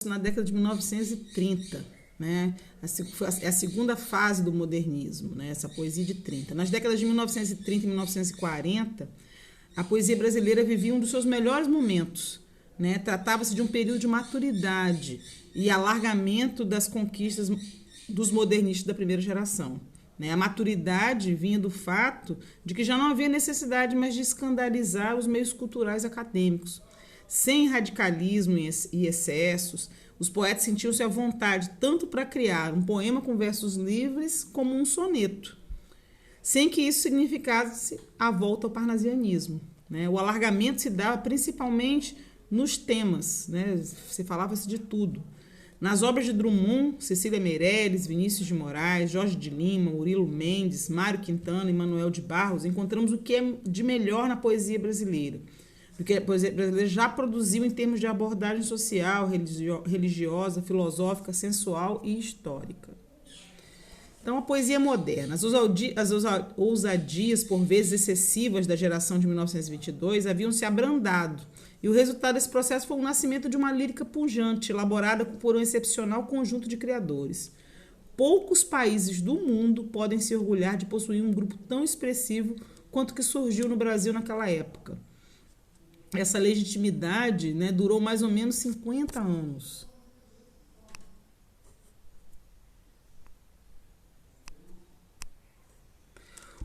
na década de 1930, né? É a segunda fase do modernismo, né? Essa poesia de 30. Nas décadas de 1930 e 1940, a poesia brasileira vivia um dos seus melhores momentos, né? Tratava-se de um período de maturidade e alargamento das conquistas dos modernistas da primeira geração. A maturidade vinha do fato de que já não havia necessidade mais de escandalizar os meios culturais acadêmicos. Sem radicalismo e excessos, os poetas sentiam-se à vontade tanto para criar um poema com versos livres como um soneto, sem que isso significasse a volta ao parnasianismo. O alargamento se dava principalmente nos temas, se falava-se de tudo. Nas obras de Drummond, Cecília Meirelles, Vinícius de Moraes, Jorge de Lima, Murilo Mendes, Mário Quintana e Manuel de Barros, encontramos o que é de melhor na poesia brasileira, do que a poesia brasileira já produziu em termos de abordagem social, religiosa, filosófica, sensual e histórica. Então, a poesia moderna. As ousadias, por vezes excessivas, da geração de 1922 haviam se abrandado, e o resultado desse processo foi o nascimento de uma lírica pujante, elaborada por um excepcional conjunto de criadores. Poucos países do mundo podem se orgulhar de possuir um grupo tão expressivo quanto que surgiu no Brasil naquela época. Essa legitimidade, durou mais ou menos 50 anos.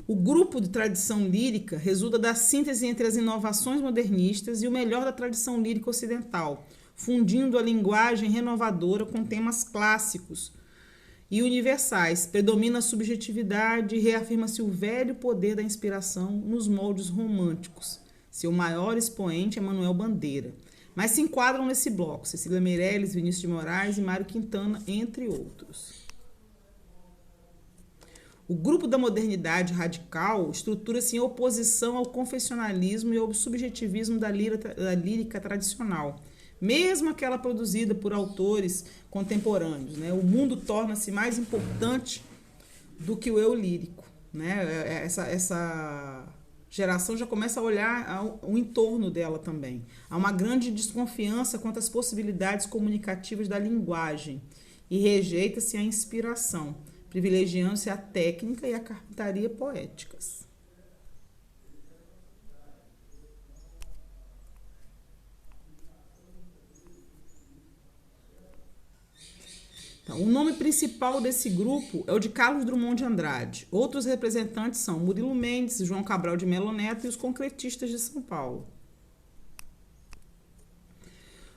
O grupo de tradição lírica resulta da síntese entre as inovações modernistas e o melhor da tradição lírica ocidental, fundindo a linguagem renovadora com temas clássicos e universais. Predomina a subjetividade e reafirma-se o velho poder da inspiração nos moldes românticos. Seu maior expoente é Manuel Bandeira, mas se enquadram nesse bloco Cecília Meirelles, Vinícius de Moraes e Mário Quintana, entre outros. O grupo da modernidade radical estrutura-se em oposição ao confessionalismo e ao subjetivismo da lírica tradicional, mesmo aquela produzida por autores contemporâneos. O mundo torna-se mais importante do que o eu lírico. Essa geração já começa a olhar o entorno dela também. Há uma grande desconfiança quanto às possibilidades comunicativas da linguagem e rejeita-se a inspiração, privilegiando-se a técnica e a carpintaria poéticas. Então, o nome principal desse grupo é o de Carlos Drummond de Andrade. Outros representantes são Murilo Mendes, João Cabral de Melo Neto e os concretistas de São Paulo.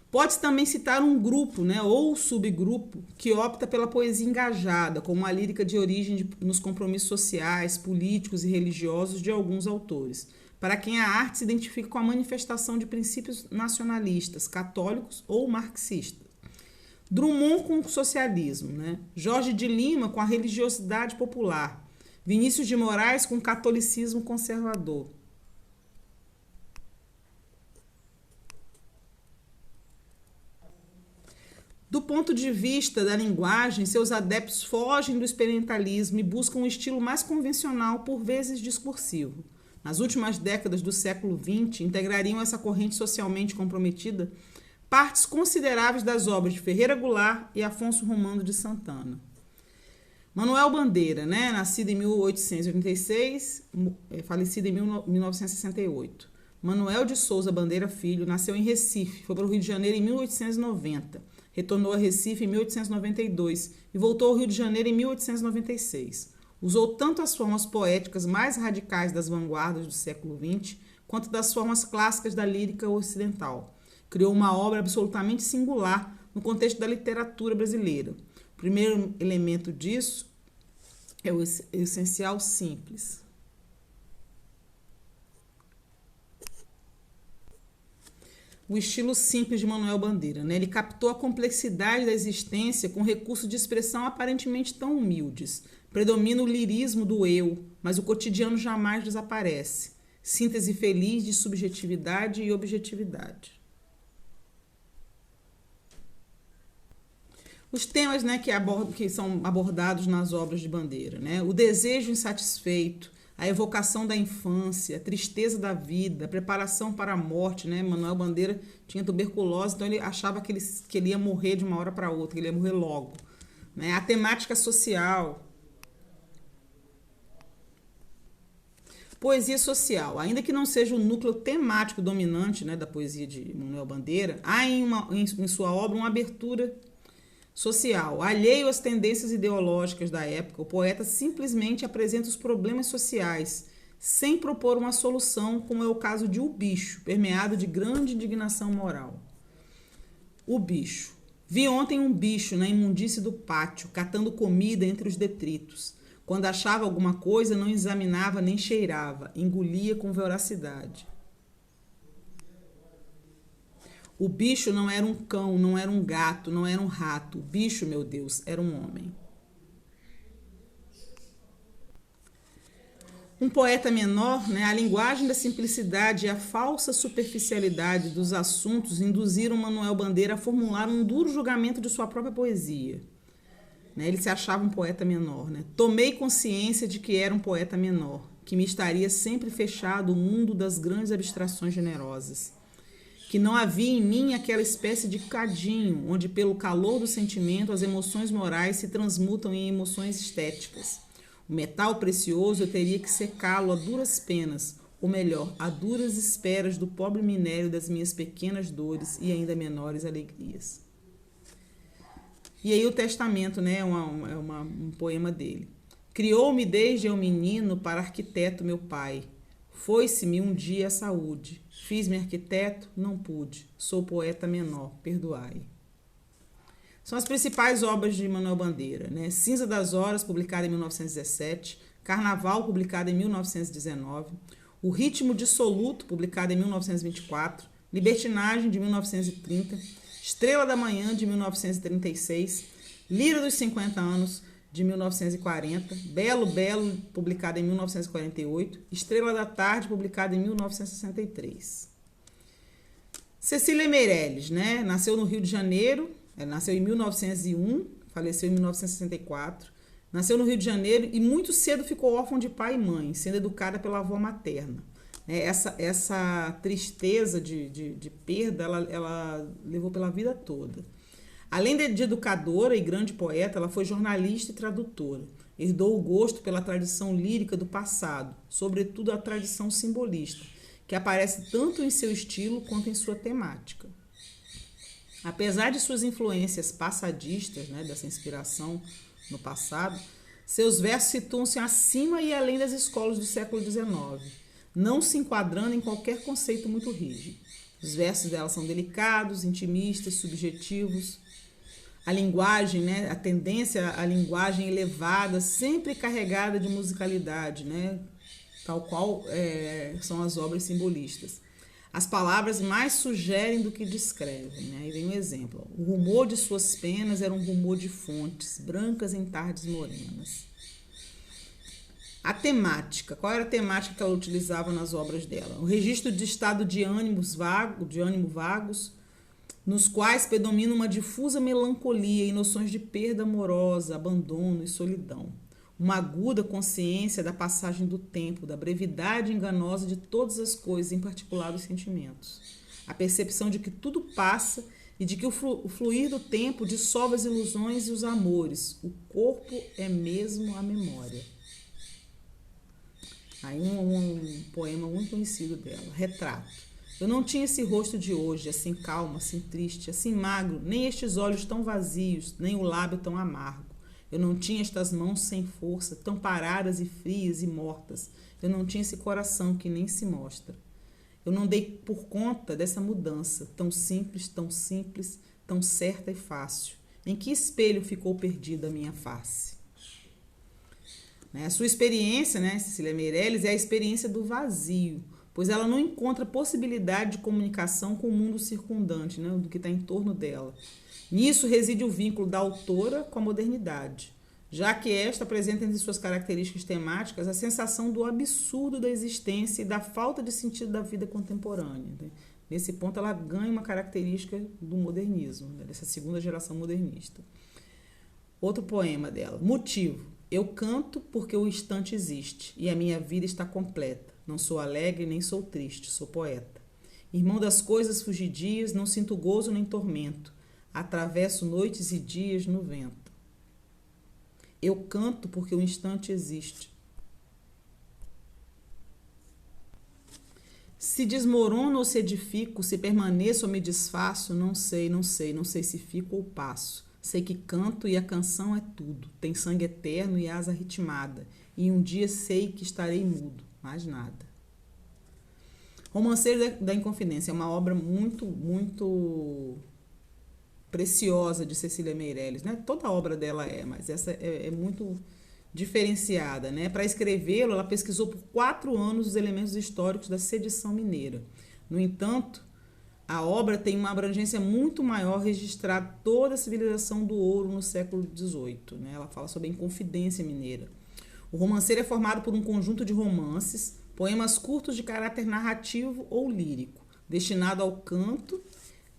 Pode-se também citar um grupo, ou subgrupo, que opta pela poesia engajada, como a lírica de origem nos compromissos sociais, políticos e religiosos de alguns autores, para quem a arte se identifica com a manifestação de princípios nacionalistas, católicos ou marxistas. Drummond com o socialismo, Jorge de Lima com a religiosidade popular, Vinícius de Moraes com o catolicismo conservador. Do ponto de vista da linguagem, seus adeptos fogem do experimentalismo e buscam um estilo mais convencional, por vezes discursivo. Nas últimas décadas do século XX, integrariam essa corrente socialmente comprometida partes consideráveis das obras de Ferreira Goulart e Afonso Romano de Santana. Manuel Bandeira, nascido em 1886, falecido em 1968. Manuel de Souza Bandeira Filho nasceu em Recife, foi para o Rio de Janeiro em 1890. Retornou a Recife em 1892 e voltou ao Rio de Janeiro em 1896. Usou tanto as formas poéticas mais radicais das vanguardas do século XX, quanto das formas clássicas da lírica ocidental. Criou uma obra absolutamente singular no contexto da literatura brasileira. O primeiro elemento disso é o essencial simples. O estilo simples de Manuel Bandeira. Ele captou a complexidade da existência com recursos de expressão aparentemente tão humildes. Predomina o lirismo do eu, mas o cotidiano jamais desaparece. Síntese feliz de subjetividade e objetividade. Os temas que são abordados nas obras de Bandeira. O desejo insatisfeito, a evocação da infância, a tristeza da vida, a preparação para a morte, né? Manuel Bandeira tinha tuberculose, então ele achava que ele ia morrer de uma hora para outra, que ele ia morrer logo, né? A temática social. Poesia social. Ainda que não seja o núcleo temático dominante, né, da poesia de Manuel Bandeira, há em sua obra uma abertura social. Alheio às tendências ideológicas da época, o poeta simplesmente apresenta os problemas sociais, sem propor uma solução, como é o caso de O Bicho, permeado de grande indignação moral. O bicho. Vi ontem um bicho na imundície do pátio, catando comida entre os detritos. Quando achava alguma coisa, não examinava nem cheirava, engolia com voracidade. O bicho não era um cão, não era um gato, não era um rato. O bicho, meu Deus, era um homem. Um poeta menor, né, a linguagem da simplicidade e a falsa superficialidade dos assuntos induziram Manuel Bandeira a formular um duro julgamento de sua própria poesia. Ele se achava um poeta menor. Né? Tomei consciência de que era um poeta menor, que me estaria sempre fechado o mundo das grandes abstrações generosas, que não havia em mim aquela espécie de cadinho, onde pelo calor do sentimento as emoções morais se transmutam em emoções estéticas. O metal precioso eu teria que secá-lo a duras penas, ou melhor, a duras esperas do pobre minério das minhas pequenas dores e ainda menores alegrias. E aí o testamento, né, é um poema dele. Criou-me desde eu menino para arquiteto meu pai. Foi-se-me um dia a saúde. Fiz-me arquiteto, não pude. Sou poeta menor, perdoai. São as principais obras de Manuel Bandeira, né? Cinza das Horas, publicada em 1917. Carnaval, publicada em 1919. O Ritmo Dissoluto, publicada em 1924. Libertinagem, de 1930. Estrela da Manhã, de 1936, Lira dos 50 Anos, de 1940, Belo Belo, publicada em 1948, Estrela da Tarde, publicada em 1963. Cecília Meirelles, né? Nasceu no Rio de Janeiro, nasceu em 1901, faleceu em 1964, nasceu no Rio de Janeiro e muito cedo ficou órfã de pai e mãe, sendo educada pela avó materna. Essa tristeza de perda, ela levou pela vida toda. Além de educadora e grande poeta, ela foi jornalista e tradutora. Herdou o gosto pela tradição lírica do passado, sobretudo a tradição simbolista, que aparece tanto em seu estilo quanto em sua temática. Apesar de suas influências passadistas, né, dessa inspiração no passado, seus versos situam-se acima e além das escolas do século XIX, não se enquadrando em qualquer conceito muito rígido. Os versos dela são delicados, intimistas, subjetivos. A linguagem, né, a tendência à linguagem elevada, sempre carregada de musicalidade, né, tal qual são as obras simbolistas. As palavras mais sugerem do que descrevem. Né? Aí vem um exemplo. O rumor de suas penas era um rumor de fontes, brancas em tardes morenas. A temática. Qual era a temática que ela utilizava nas obras dela? O registro de estado de ânimo vagos, nos quais predomina uma difusa melancolia e noções de perda amorosa, abandono e solidão. Uma aguda consciência da passagem do tempo, da brevidade enganosa de todas as coisas, em particular dos sentimentos. A percepção de que tudo passa e de que o fluir do tempo dissolve as ilusões e os amores. O corpo é mesmo a memória. Aí um poema muito conhecido dela, Retrato. Eu não tinha esse rosto de hoje, assim calmo, assim triste, assim magro, nem estes olhos tão vazios, nem o lábio tão amargo. Eu não tinha estas mãos sem força, tão paradas e frias e mortas. Eu não tinha esse coração que nem se mostra. Eu não dei por conta dessa mudança, tão simples, tão certa e fácil. Em que espelho ficou perdida a minha face? A sua experiência, né, Cecília Meirelles, é a experiência do vazio, pois ela não encontra possibilidade de comunicação com o mundo circundante, né, do que está em torno dela. Nisso reside o vínculo da autora com a modernidade, já que esta apresenta entre suas características temáticas a sensação do absurdo da existência e da falta de sentido da vida contemporânea. Né? Nesse ponto, ela ganha uma característica do modernismo, né, dessa segunda geração modernista. Outro poema dela, Motivo. Eu canto porque o instante existe e a minha vida está completa. Não sou alegre nem sou triste, sou poeta. Irmão das coisas fugidias, não sinto gozo nem tormento. Atravesso noites e dias no vento. Eu canto porque o instante existe. Se desmorono ou se edifico, se permaneço ou me desfaço, não sei se fico ou passo. Sei que canto e a canção é tudo, tem sangue eterno e asa ritmada, e um dia sei que estarei mudo, mais nada. Romanceiro da Inconfidência é uma obra muito preciosa de Cecília Meirelles, né? Toda a obra dela mas essa é muito diferenciada, né? Para escrevê-lo, ela pesquisou por 4 anos os elementos históricos da sedição mineira. No entanto, a obra tem uma abrangência muito maior, registrar toda a civilização do ouro no século XVIII. Né? Ela fala sobre a Inconfidência mineira. O romanceiro é formado por um conjunto de romances, poemas curtos de caráter narrativo ou lírico, destinado ao canto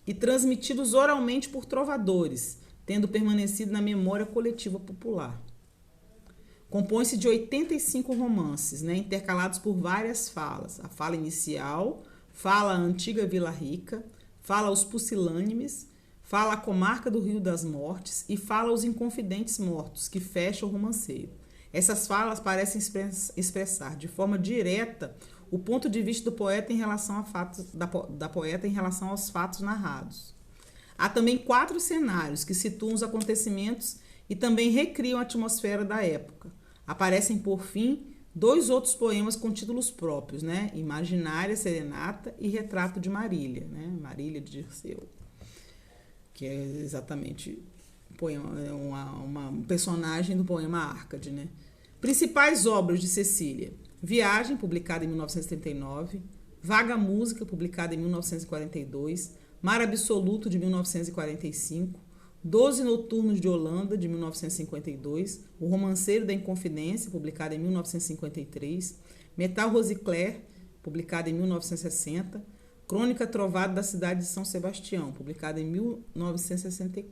e transmitidos oralmente por trovadores, tendo permanecido na memória coletiva popular. Compõe-se de 85 romances, né, intercalados por várias falas. A fala inicial, fala a antiga Vila Rica, fala os pusilânimes, fala a comarca do Rio das Mortes e fala os inconfidentes mortos, que fecha o romanceiro. Essas falas parecem expressar de forma direta o ponto de vista do poeta em relação a fatos, da poeta em relação aos fatos narrados. Há também 4 cenários que situam os acontecimentos e também recriam a atmosfera da época. Aparecem, por fim, 2 outros poemas com títulos próprios, né? Imaginária, Serenata e Retrato de Marília, né? Marília de Dirceu, que é exatamente uma personagem do poema Árcade, né? Principais obras de Cecília: Viagem, publicada em 1939, Vaga Música, publicada em 1942, Mar Absoluto, de 1945, 12 Noturnos de Holanda, de 1952, O Romanceiro da Inconfidência, publicado em 1953, Metal Rosicler, publicado em 1960, Crônica Trovada da Cidade de São Sebastião, publicada em 1964.